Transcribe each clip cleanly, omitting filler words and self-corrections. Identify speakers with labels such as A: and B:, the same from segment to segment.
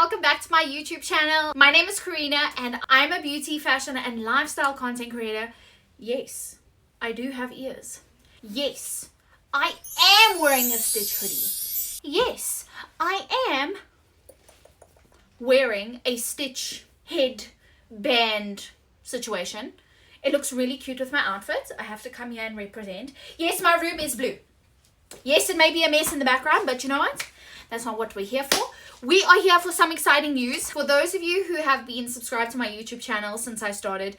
A: welcome back to my YouTube channel. My name is Karina and I'm a beauty, fashion and lifestyle content creator. Yes, I do have ears. Yes, I am wearing a Stitch hoodie. Yes, I am wearing a Stitch headband situation. It looks really cute with my outfit. I have to come here and represent. Yes, my room is blue. Yes, it may be a mess in the background, but you know what? That's not what we're here for. We are here for some exciting news. For those of you who have been subscribed to my YouTube channel since I started,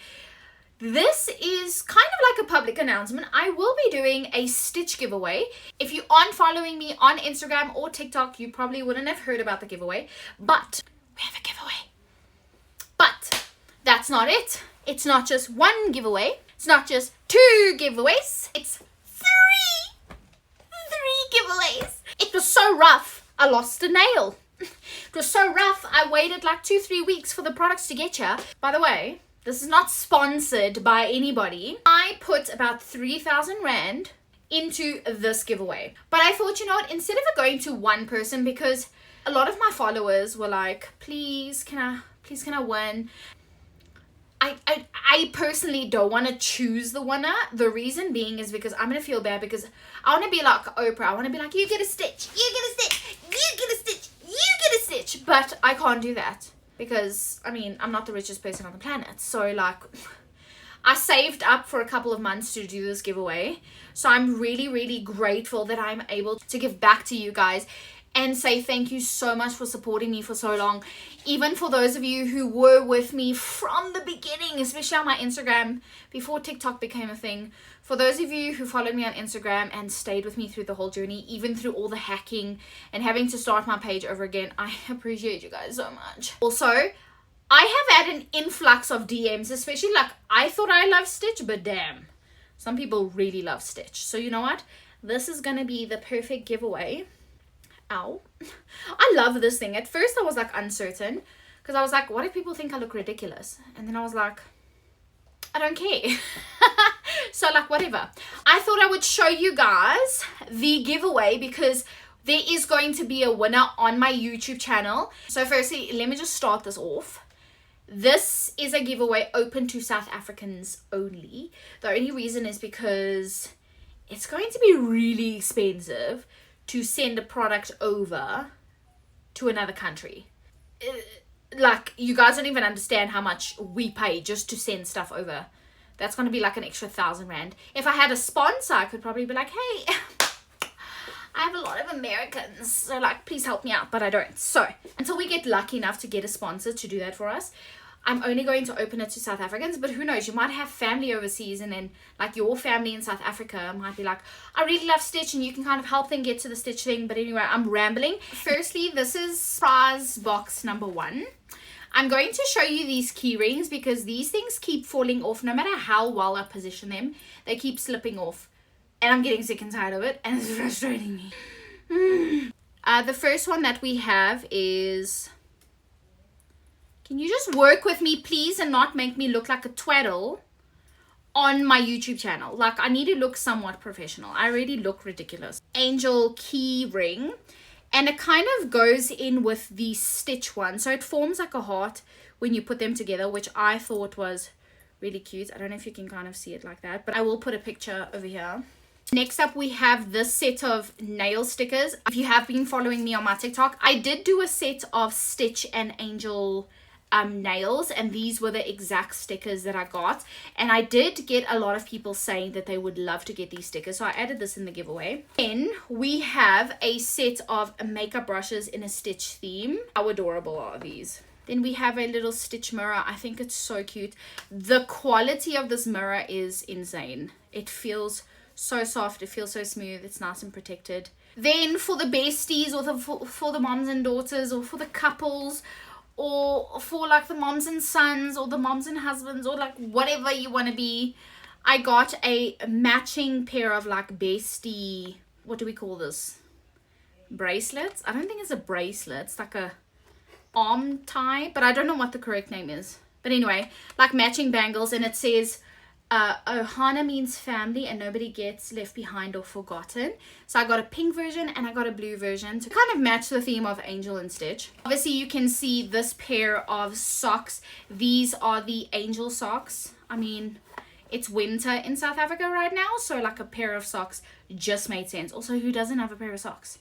A: this is kind of like a public announcement. I will be doing a Stitch giveaway. If you aren't following me on Instagram or TikTok, you probably wouldn't have heard about the giveaway. But we have a giveaway. But that's not it. It's not just one giveaway. It's not just two giveaways. It's three giveaways. It was so rough. I lost a nail. It was so rough. I waited like 2-3 weeks for the products to get here. By the way, this is not sponsored by anybody. I put about 3,000 Rand into this giveaway. But I thought, you know what, instead of it going to one person, because a lot of my followers were like, please can I win? I personally don't want to choose the winner. The reason being is because I'm going to feel bad, because I want to be like Oprah. I want to be like, you get a Stitch, you get a Stitch, you get a Stitch, you get a Stitch. But I can't do that because, I mean, I'm not the richest person on the planet. So like, I saved up for a couple of months to do this giveaway. So I'm really, really grateful that I'm able to give back to you guys and say thank you so much for supporting me for so long. Even for those of you who were with me from the beginning, especially on my Instagram, before TikTok became a thing. For those of you who followed me on Instagram and stayed with me through the whole journey, even through all the hacking and having to start my page over again, I appreciate you guys so much. Also, I have had an influx of DMs, especially like, I thought I loved Stitch, but damn, some people really love Stitch. So you know what? This is gonna be the perfect giveaway. Ow. I love this thing. At first I was like uncertain, because I was like, what if people think I look ridiculous? And then I was like, I don't care. So like, whatever. I thought I would show you guys the giveaway because there is going to be a winner on my YouTube channel. So firstly, let me just start this off. This is a giveaway open to South Africans only. The only reason is because it's going to be really expensive to send a product over to another country. Like, you guys don't even understand how much we pay just to send stuff over. That's going to be like an extra 1,000 Rand. If I had a sponsor, I could probably be like, hey, I have a lot of Americans, so like, please help me out, but I don't. So until we get lucky enough to get a sponsor to do that for us, I'm only going to open it to South Africans. But who knows, you might have family overseas, and then like your family in South Africa might be like, I really love Stitch, and you can kind of help them get to the Stitch thing. But anyway, I'm rambling. Firstly, this is prize box number 1. I'm going to show you these key rings because these things keep falling off. No matter how well I position them, they keep slipping off, and I'm getting sick and tired of it, and it's frustrating me. The first one that we have is, can you just work with me, please, and not make me look like a twaddle on my YouTube channel? Like, I need to look somewhat professional. I already look ridiculous. Angel key ring. And it kind of goes in with the Stitch one. So it forms like a heart when you put them together, which I thought was really cute. I don't know if you can kind of see it like that, but I will put a picture over here. Next up, we have this set of nail stickers. If you have been following me on my TikTok, I did do a set of Stitch and Angel nails, and these were the exact stickers that I got, and I did get a lot of people saying that they would love to get these stickers, so I added this in the giveaway. Then we have a set of makeup brushes in a Stitch theme. How adorable are these? Then we have a little Stitch mirror. I think it's so cute. The quality of this mirror is insane. It feels so soft, it feels so smooth, it's nice and protected. Then for the besties, or for the moms and daughters, or for the couples, or for like the moms and sons, or the moms and husbands, or like whatever you want to be, I got a matching pair of like bestie, what do we call this, bracelets? I don't think it's a bracelet, it's like a arm tie, but I don't know what the correct name is. But anyway, like matching bangles, and it says Ohana means family and nobody gets left behind or forgotten. So I got a pink version and I got a blue version to kind of match the theme of Angel and Stitch. Obviously you can see this pair of socks. These are the Angel socks. I mean, it's winter in South Africa right now, so like a pair of socks just made sense. Also, who doesn't have a pair of socks?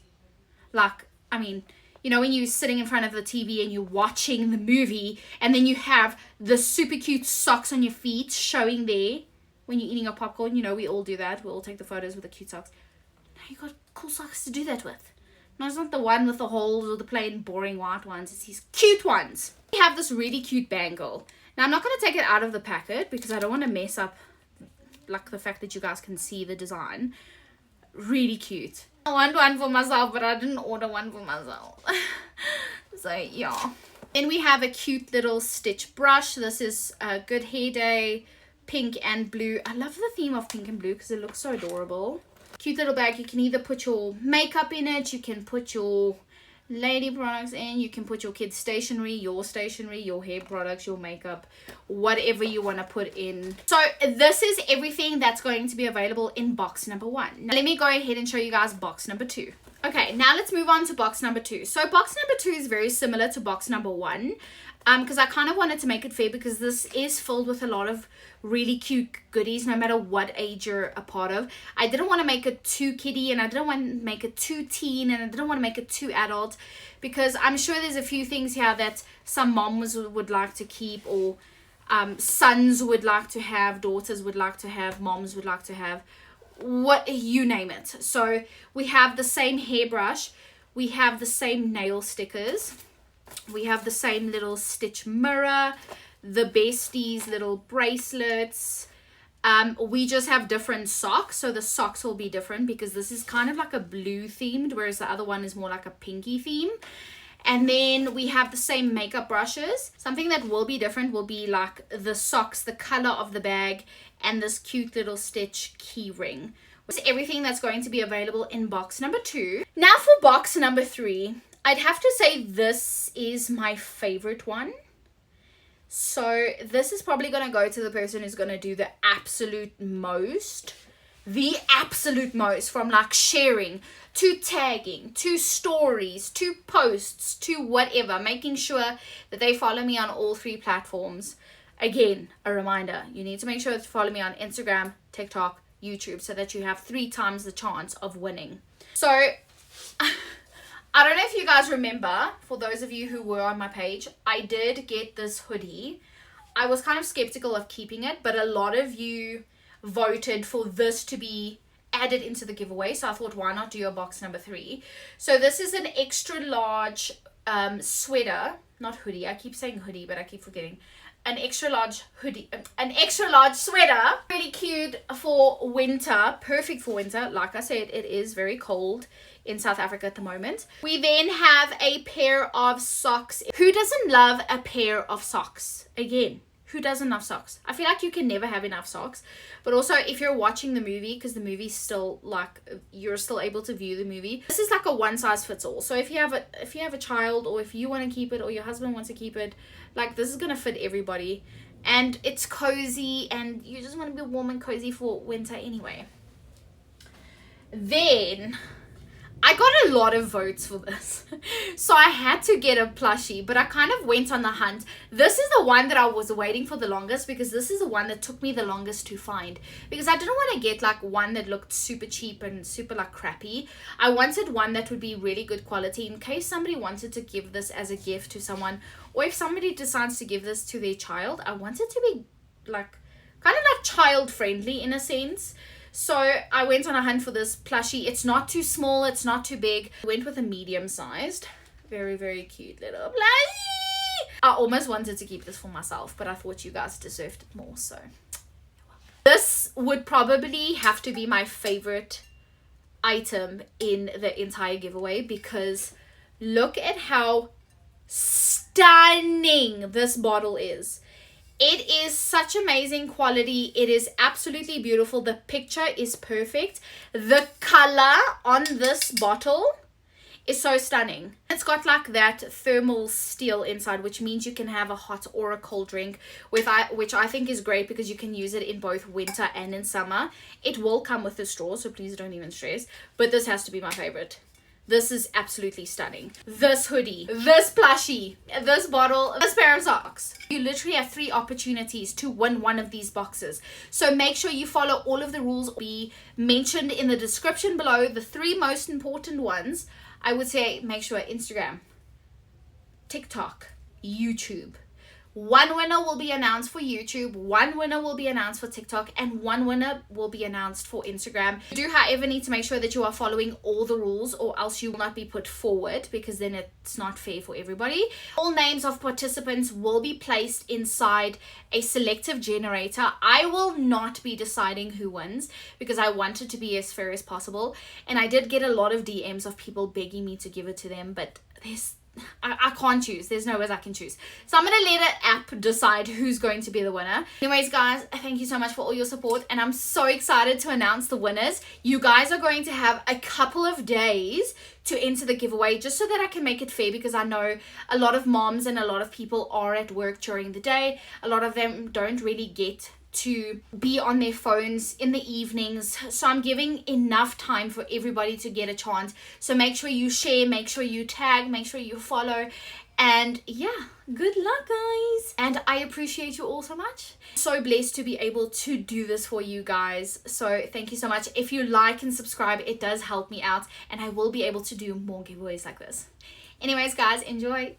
A: Like, I mean, you know, when you're sitting in front of the TV and you're watching the movie and then you have the super cute socks on your feet showing there when you're eating your popcorn. You know, we all do that. We all take the photos with the cute socks. Now you got cool socks to do that with. No, it's not the one with the holes or the plain boring white ones. It's these cute ones. We have this really cute bangle. Now, I'm not going to take it out of the packet because I don't want to mess up like the fact that you guys can see the design. Really cute. I want one for myself, but I didn't order one for myself. So yeah. Then we have a cute little Stitch brush. This is a Good Hair Day, pink and blue. I love the theme of pink and blue because it looks so adorable. Cute little bag. You can either put your makeup in it, you can put your lady products in, you can put your kids stationery, your hair products, your makeup, whatever you want to put in. So this is everything that's going to be available in box number 1. Now let me go ahead and show you guys box number 2. Okay, now let's move on to box number 2. So box number 2 is very similar to box number 1, because I kind of wanted to make it fair because this is filled with a lot of really cute goodies no matter what age you're a part of. I didn't want to make it too kiddie and I didn't want to make it too teen and I didn't want to make it too adult because I'm sure there's a few things here that some moms would like to keep, or sons would like to have, daughters would like to have, moms would like to have, what you name it. So we have the same hairbrush, we have the same nail stickers, we have the same little Stitch mirror, the besties little bracelets. We just have different socks, so the socks will be different because this is kind of like a blue themed, whereas the other one is more like a pinky theme. And then we have the same makeup brushes. Something that will be different will be like the socks, the color of the bag, and this cute little Stitch key ring. It's everything that's going to be available in box number 2. Now for box number 3, I'd have to say this is my favorite one. So this is probably going to go to the person who's going to do the absolute most. The absolute most, from like sharing to tagging to stories to posts to whatever, making sure that they follow me on all 3 platforms. Again, a reminder, you need to make sure to follow me on Instagram, TikTok, YouTube, so that you have 3 times the chance of winning. So I don't know if you guys remember, for those of you who were on my page, I did get this hoodie. I was kind of skeptical of keeping it, but a lot of you voted for this to be added into the giveaway, so I thought, why not do a box number 3? So this is an extra large sweater, not hoodie, I keep saying hoodie but I keep forgetting, an extra large hoodie, an extra large sweater, really cute for winter, perfect for winter. Like I said, it is very cold in South Africa at the moment. We then have a pair of socks. Who doesn't love a pair of socks? Again, who doesn't love socks? I feel like you can never have enough socks. But also, if you're watching the movie, because the movie's still like, you're still able to view the movie, this is like a one size fits all. So if you have a child, or if you want to keep it, or your husband wants to keep it, like, this is gonna fit everybody. And it's cozy, and you just want to be warm and cozy for winter anyway. Then I got a lot of votes for this, so I had to get a plushie, but I kind of went on the hunt. This is the one that I was waiting for the longest, because this is the one that took me the longest to find, because I didn't want to get like one that looked super cheap and super like crappy. I wanted one that would be really good quality in case somebody wanted to give this as a gift to someone, or if somebody decides to give this to their child. I want it to be like kind of like child friendly in a sense. So I went on a hunt for this plushie. It's not too small, it's not too big. I went with a medium sized. Very, very cute little plushie. I almost wanted to keep this for myself, but I thought you guys deserved it more, so this would probably have to be my favorite item in the entire giveaway, because look at how stunning this bottle is. It is such amazing quality. It is absolutely beautiful. The picture is perfect. The color on this bottle is so stunning. It's got like that thermal steel inside, which means you can have a hot or a cold drink, which I think is great because you can use it in both winter and in summer. It will come with a straw, so please don't even stress, but this has to be my favorite. This is absolutely stunning. This hoodie, this plushie, this bottle, this pair of socks. You literally have 3 opportunities to win one of these boxes. So make sure you follow all of the rules be mentioned in the description below. The 3 most important ones, I would say make sure Instagram, TikTok, YouTube. 1 winner will be announced for YouTube, 1 winner will be announced for TikTok, and 1 winner will be announced for Instagram. You do, however, need to make sure that you are following all the rules, or else you will not be put forward, because then it's not fair for everybody. All names of participants will be placed inside a selective generator. I will not be deciding who wins, because I want it to be as fair as possible. And I did get a lot of DMs of people begging me to give it to them, but I can't choose. There's no ways I can choose. So I'm going to let an app decide who's going to be the winner. Anyways, guys, thank you so much for all your support. And I'm so excited to announce the winners. You guys are going to have a couple of days to enter the giveaway, just so that I can make it fair, because I know a lot of moms and a lot of people are at work during the day. A lot of them don't really get to be on their phones in the evenings, so I'm giving enough time for everybody to get a chance. So make sure you share, make sure you tag, make sure you follow, and yeah, good luck, guys. And I appreciate you all so much. So blessed to be able to do this for you guys, so thank you so much. If you like and subscribe, it does help me out, and I will be able to do more giveaways like this. Anyways, guys, enjoy.